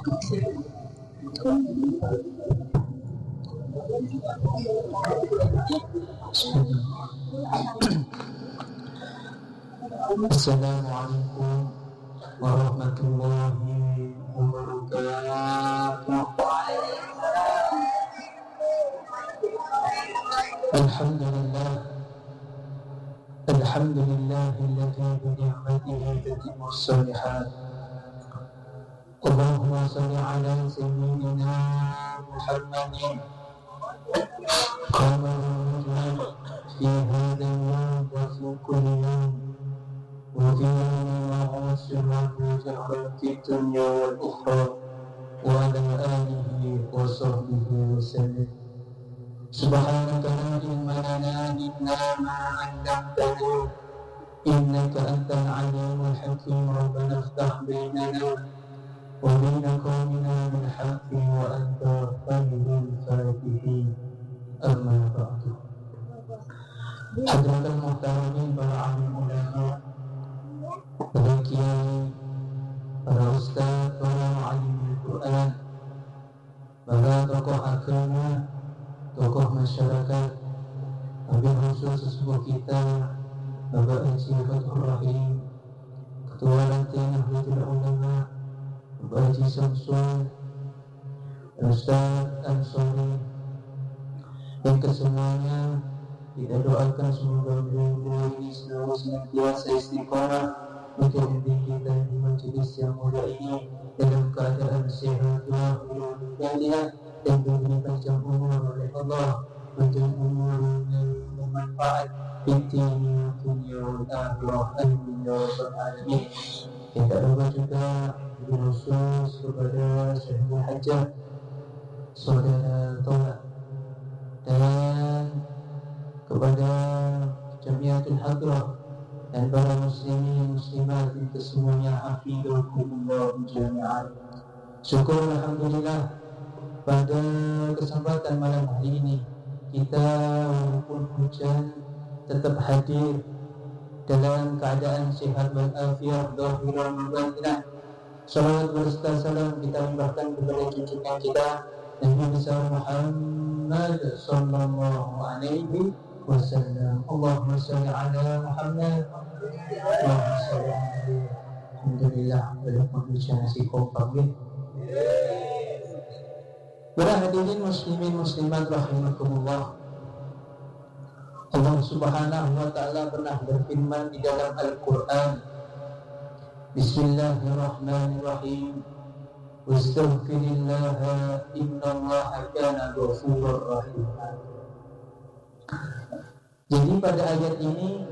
Assalamualaikum warahmatullahi wabarakatuh. Alhamdulillah, alhamdulillahilladzi bi ni'matihi tatimmus shalihat. Allahumma shalli ala sayyidina Muhammadin qamarul fi hadha al-yawm wa fi kulli yawm wa fi ma'asirati fi dunya wal ukhra wa ala alihi wa sahbihi wa sallam. Subhanaka la ilma lana illa ma 'allamtana innaka antal 'alimul hakim. Rabbana iftah bainana wa baina qaumina bil haqqi wa anta khairul fatihin. Amma ba'du. Hadratul muhtaramin, para alim ulama, para kiai, para ustaz, para muallim Al-Quran, para tokoh agama, tokoh masyarakat, wabil khusus sesepuh kita Bapak Haji Fathur Rahim, Ketua Ranting Nahdlatul Ulama, Bapak Haji Samsul, Ustaz Ansori, dan kesemuanya kita doakan semoga beliau ini senantiasa istiqomah menjadi kita di majelis yang mulia ini dalam keadaan sehat walafiat dan diberi panjang umur oleh Allah, panjang umur yang bermanfaat di dunia dan akhirat. Amin ya rabbal alamin. Kita doa juga khusus kepada Syekh Hajat, Saudara Tola, dan kepada Jamiatul Hadrah dan para muslimin muslimat itu semuanya, hafidhakumullah jami'an. Syukur alhamdulillah, pada kesempatan malam hari ini kita walaupun hujan tetap hadir dalam keadaan sehat walafiat zahiran wa batinan. Salawat berserta salam kita limpahkan kepada junjungan kita Nabi besar Muhammad sallallahu alaihi wasallam. Allahumma shalli ala Muhammad. Allahumma shalli alaihi. Alhamdulillah, walaupun hujan masih kompak. Para hadirin muslimin muslimat rahimakumullah, Allah Subhanahu wa ta'ala pernah berfirman di dalam Al-Quran, Bismillahirrahmanirrahim, wastaghfirillaha innallaha kana ghafurur rahim. Jadi pada ayat ini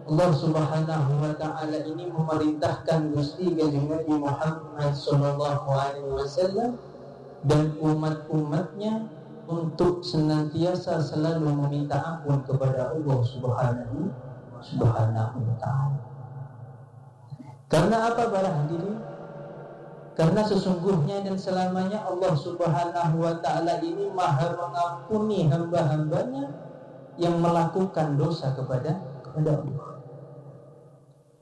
Allah Subhanahu wa ta'ala ini memerintahkan Gusti Kanjeng Nabi Muhammad sallallahu alaihi wasallam dan umat-umatnya untuk senantiasa selalu meminta ampun kepada Allah Subhanahu wa ta'ala. Karena apa para hadirin? Karena sesungguhnya dan selamanya Allah Subhanahu wa ta'ala ini maha mengampuni hamba-hambanya yang melakukan dosa kepada Allah.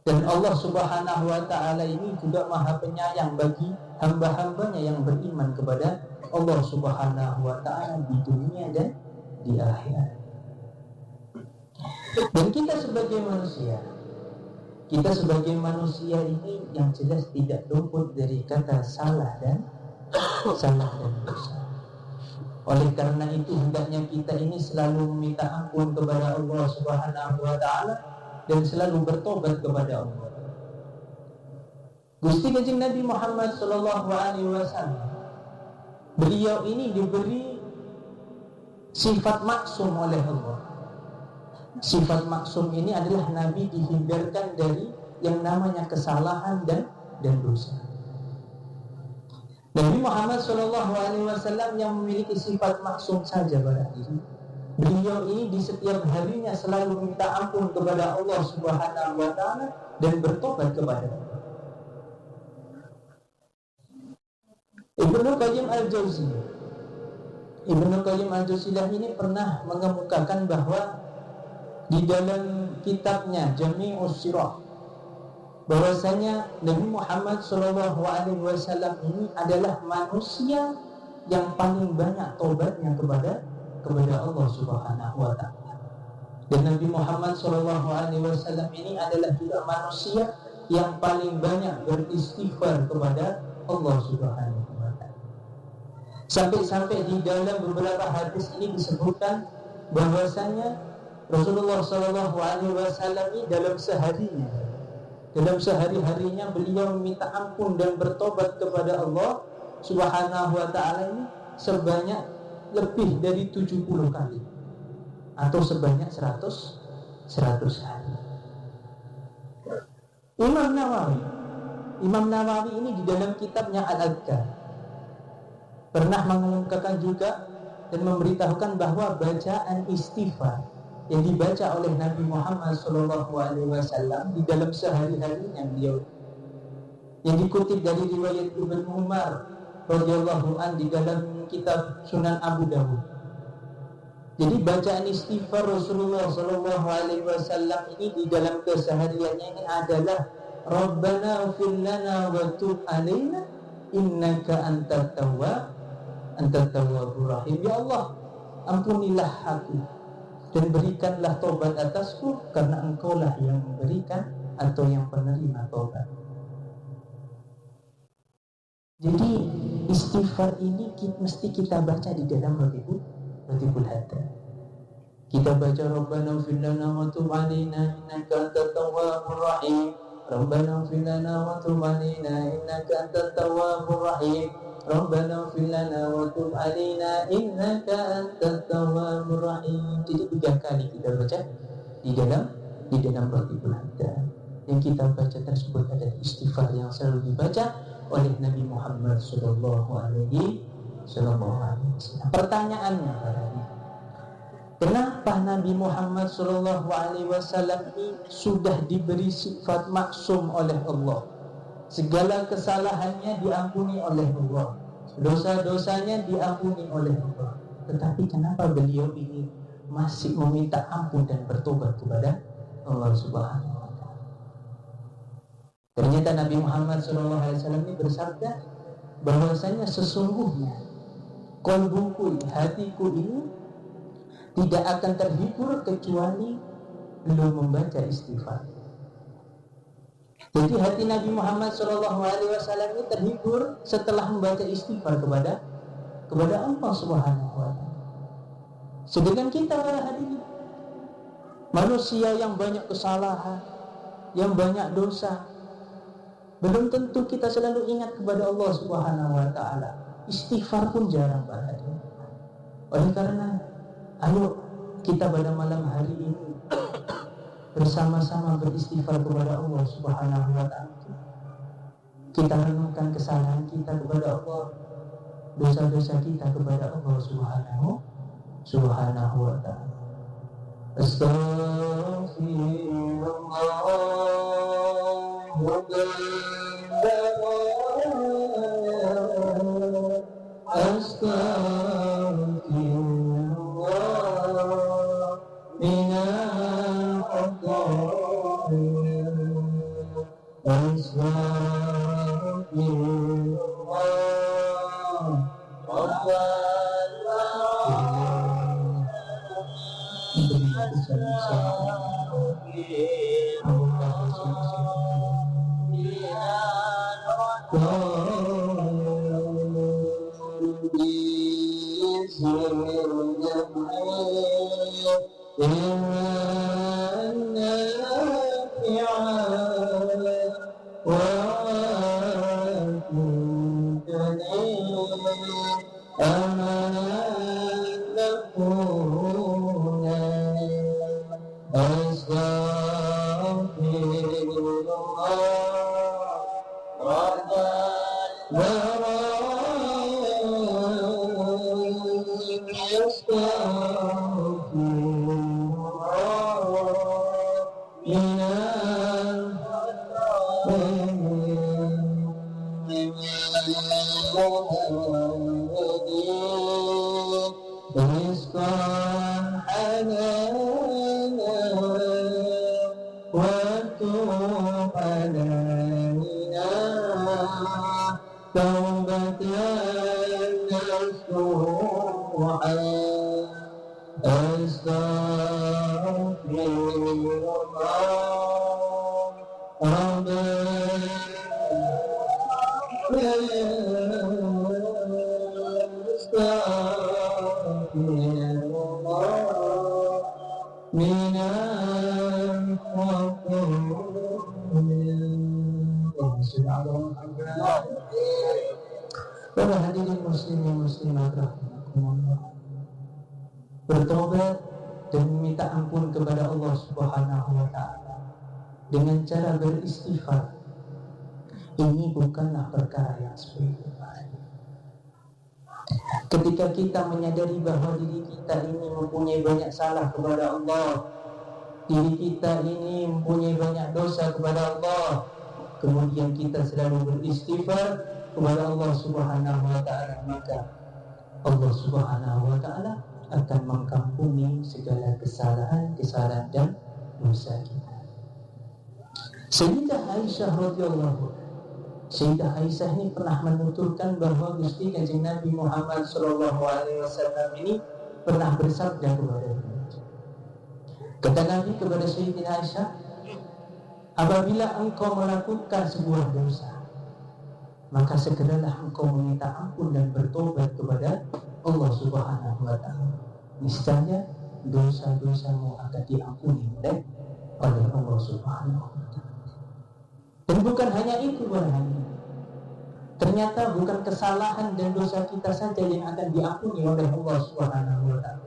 Dan Allah Subhanahu wa ta'ala ini juga maha penyayang bagi hamba-hambanya yang beriman kepada Allah Subhanahu wa ta'ala di dunia dan di akhirat. Dan kita sebagai manusia ini yang jelas tidak luput dari kata salah dan dosa. Oleh karena itu hendaknya kita ini selalu meminta ampun kepada Allah Subhanahu wa ta'ala dan selalu bertobat kepada Allah. Gusti Kanjeng Nabi Muhammad sallallahu alaihi wasallam, beliau ini diberi sifat maksum oleh Allah. Sifat maksum ini adalah Nabi dihindarkan dari yang namanya kesalahan dan dosa. Nabi Muhammad sallallahu alaihi wasallam yang memiliki sifat maksum saja pada diri. Beliau ini di setiap harinya selalu minta ampun kepada Allah Subhanahu wa ta'ala dan bertobat kepada Allah. Ibnu Qayyim Al-Jauziyah ini pernah mengemukakan bahwa di dalam kitabnya Jami'us Sirah bahwasanya Nabi Muhammad SAW ini adalah manusia yang paling banyak tobatnya kepada Allah Subhanahu wa Ta'ala. Dan Nabi Muhammad SAW ini adalah juga manusia yang paling banyak beristighfar kepada Allah Subhanahu wa Ta'ala. Sampai-sampai di dalam beberapa hadis ini disebutkan bahwasanya Rasulullah SAW ini dalam sehari-harinya beliau meminta ampun dan bertobat kepada Allah Subhanahu wa Ta'ala ini sebanyak lebih dari 70 kali atau sebanyak 100 kali. Imam Nawawi ini di dalam kitabnya Al-Adhkar pernah mengemukakan juga dan memberitahukan bahwa bacaan istighfar yang dibaca oleh Nabi Muhammad SAW di dalam sehari-harinya beliau, yang dikutip dari riwayat Ibnu Umar radhiyallahu an di dalam kitab Sunan Abu Dawud. Jadi bacaan istighfar Rasulullah SAW ini di dalam kesehariannya ini adalah Rabbana ighfir lana wa tub alaina innaka antat tawwabur rahim. Ya Allah, ampunilah aku dan berikanlah tobat atasku, karena engkaulah yang memberikan atau yang penerima tobat. Jadi istighfar ini mesti kita baca di dalam Ratibul Haddad. Kita baca Rabbana ighfir lana wa tub alaina innaka antat tawwabur rahim. Rabbana ighfir lana wa tub alaina innaka antat tawwabur rahim. Rabbana ighfir lana wa tub alaina innaka antat tawwabur rahim. Jadi 3 kali kita baca di dalam Ratibul Haddad. Yang kita baca tersebut adalah istighfar yang selalu dibaca oleh Nabi Muhammad sallallahu alaihi wasallam. Pertanyaannya, kenapa Nabi Muhammad sallallahu alaihi wasallam ini sudah diberi sifat maksum oleh Allah? Segala kesalahannya diampuni oleh Allah, dosa-dosanya diampuni oleh Allah. Tetapi kenapa beliau ini masih meminta ampun dan bertobat kepada Allah Subhanahu wa Ta'ala? Ternyata Nabi Muhammad SAW ini bersabda bahwasanya sesungguhnya qalbuku, hatiku ini tidak akan terhibur kecuali belum membaca istighfar. Jadi hati Nabi Muhammad SAW ini terhibur setelah membaca istighfar kepada Allah Subhanahu wa Ta'ala. Sedangkan kita para hadirin, manusia yang banyak kesalahan, yang banyak dosa, belum tentu kita selalu ingat kepada Allah Subhanahu wa Ta'ala. Istighfar pun jarang para hadirin. Oleh karena, ayo kita pada malam hari ini bersama-sama beristighfar kepada Allah Subhanahu wa Ta'ala. Kita renungkan kesalahan kita kepada Allah, dosa-dosa kita kepada Allah Subhanahu wa Ta'ala. minal Para hadirin muslimin muslimat rahimakumullah, bertobat dan meminta ampun kepada Allah Subhanahu wa taala dengan cara beristighfar ini bukanlah perkara yang sepele. Ketika kita menyadari bahwa diri kita ini mempunyai banyak salah kepada Allah, diri kita ini mempunyai banyak dosa kepada Allah, kemudian kita selalu beristighfar kepada Allah Subhanahu wa taala, maka Allah Subhanahu wa taala akan mengampuni segala kesalahan dan dosa kita. Sayyidah Aisyah radhiyallahu anha, Sayyidah Aisyah ini pernah menuturkan bahwa Gusti Kanjeng Nabi Muhammad sallallahu alaihi wasallam ini pernah bersabda kepada beliau. Kata Nabi kepada Sayyidah Aisyah, apabila engkau melakukan sebuah dosa, maka segeralah engkau meminta ampun dan bertobat kepada Allah Subhanahu wa taala. Niscaya dosa-dosamu akan diampuni oleh Allah Subhanahu wa taala. Dan bukan hanya itu, ternyata bukan kesalahan dan dosa kita saja yang akan diampuni oleh Allah Subhanahu wa taala,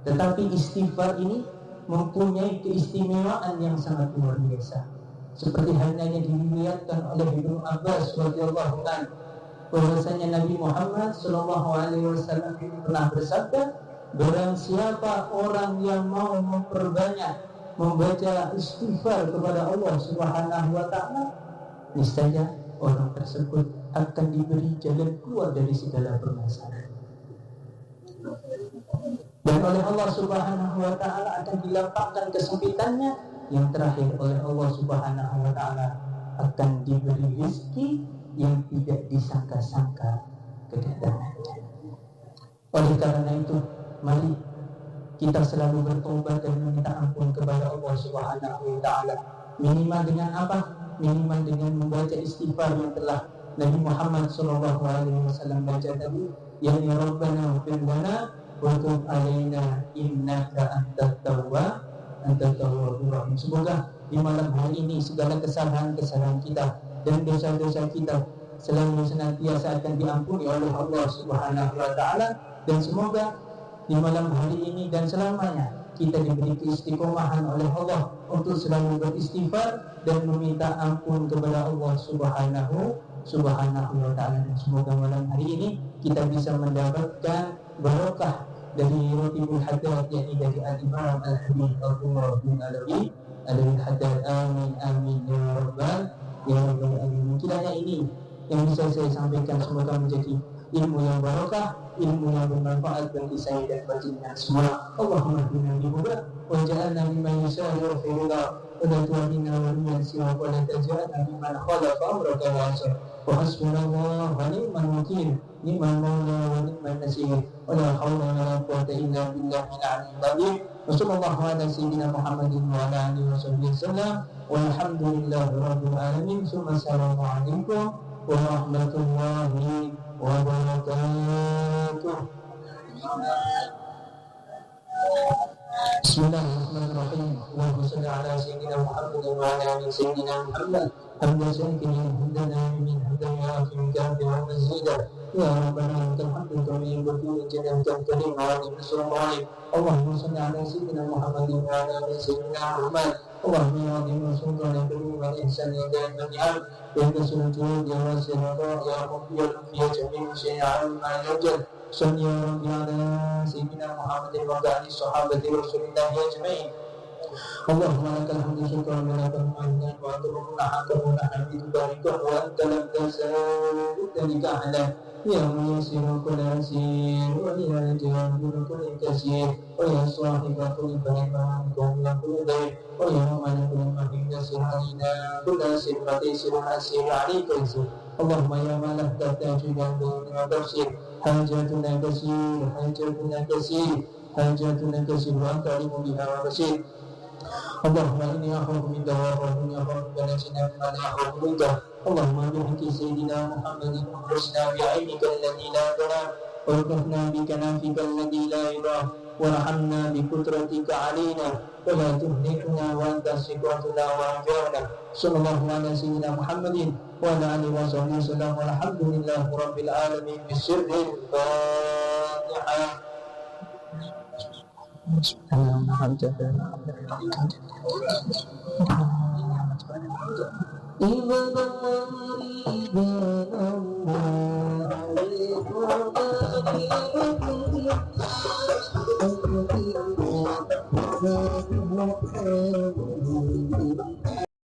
tetapi istighfar ini mempunyai keistimewaan yang sangat luar biasa. Seperti halnya yang diriwayatkan oleh Ibnu Abbas radhiyallahu anhu, bahwasanya Nabi Muhammad sallallahu alaihi wasallam ini pernah bersabda, barang siapa orang yang mau memperbanyak membaca istighfar kepada Allah Subhanahu wa taala, niscaya orang tersebut akan diberi jalan keluar dari segala permasalahan. Dan oleh Allah Subhanahu wa taala akan dilapangkan kesempitannya. Yang terakhir, oleh Allah Subhanahu wa taala akan diberi rezeki yang tidak disangka-sangka kedatangannya. Oleh karena itu, mari kita selalu bertobat dan meminta ampun kepada Allah Subhanahu wa taala. Minimal dengan apa? Minimal dengan membaca istighfar yang telah Nabi Muhammad sallallahu alaihi wasallam baca tadi, ya Rabbana ighfir lana wa tub alaina innaka antat tawwabur rahim. Semoga di malam hari ini segala kesalahan-kesalahan kita dan dosa-dosa kita selalu senantiasa akan diampuni oleh Allah Subhanahu wa taala, dan semoga di malam hari ini dan selamanya kita diberi keistiqomahan oleh Allah untuk selalu beristighfar dan meminta ampun kepada Allah Subhanahu wa taala. Dan semoga malam hari ini kita bisa mendapatkan barokah dari Ratibul Haddad, yakni dari Al-Imam Al-Habib Abdullah bin Alawi Al-Haddad. Amin amin ya rabbal alamin. Kiranya ini yang bisa saya sampaikan, semoga menjadi ilmu yang barokah, ilmu yang bermanfaat bagi saya dan bagi semua. Allahumma bina bihuda wa ja'alna mimman yushahiru fi huda wa la tu'adina wa liman siwa wa la taj'alna mimman khalafa amraka wa asar wa hasbunallahu wa ni'mal wakil, ni'mal mawla wa ni'mal nasir, wa la hawla wa la quwwata illa billahil aliyyil azim. Wa sallallahu ala sayyidina Muhammadin wa ala alihi wa sahbihi wasallam, walhamdulillahi rabbil alamin. Assalamu alaikum warahmatullahi wabarakatuh. Bismillahirrahmanirrahim. Allahumma shalli ala sayyidina Muhammadin wa ala ali sayyidina Muhammad. Hamdan syakira hamdan min hamdan ya min kamil wa mazida. Ya rabbana lakal hamdu kama yanbaghi li jalali karim wa li sultani. Allahumma shalli ala sayyidina Muhammadin wa ala ali sayyidina Muhammad. Allahumma ya azim sultan karim wa ihsan ya jami'an ya rasulullah ya rasulullah ya rabbi ya jami'an syai'an ma yajal. Salli ya rabbi ala sayyidina Muhammadin wa ala ali sahabati rasulillah ajma'in. Allahumma lakal hamdu syukran wa lakal hamdu wa antum hakuna hamdu barikah wa anta lam tazal dalika ala ya muyassir kulli asir wa ya jabir kulli kasir wa ya sahibah kulli baiman kulli dair wa ya man kulli madin sirina kulli sifati sirasi alaikum. Allahumma ya man la tajidun wa tafsir hajatuna kasir wa anta alimun biha wa basir. Allahumma inni a'udzu bika wa a'udzu bika min nafsina ma la a'udzu bika. Allahumma bihamdi sayyidina Muhammadin wa husna bi'ainika alladhi la tara wa rafna bika nafika alladhi la yura وارحمنا بقدرتك علينا ولا تهلكنا وأنت سكرتنا ورجعنا. صلى الله على سيدنا محمد وعلى آله وصحبه وسلم والحمد لله رب العالمين. بسر الفاتحة. Ibadallah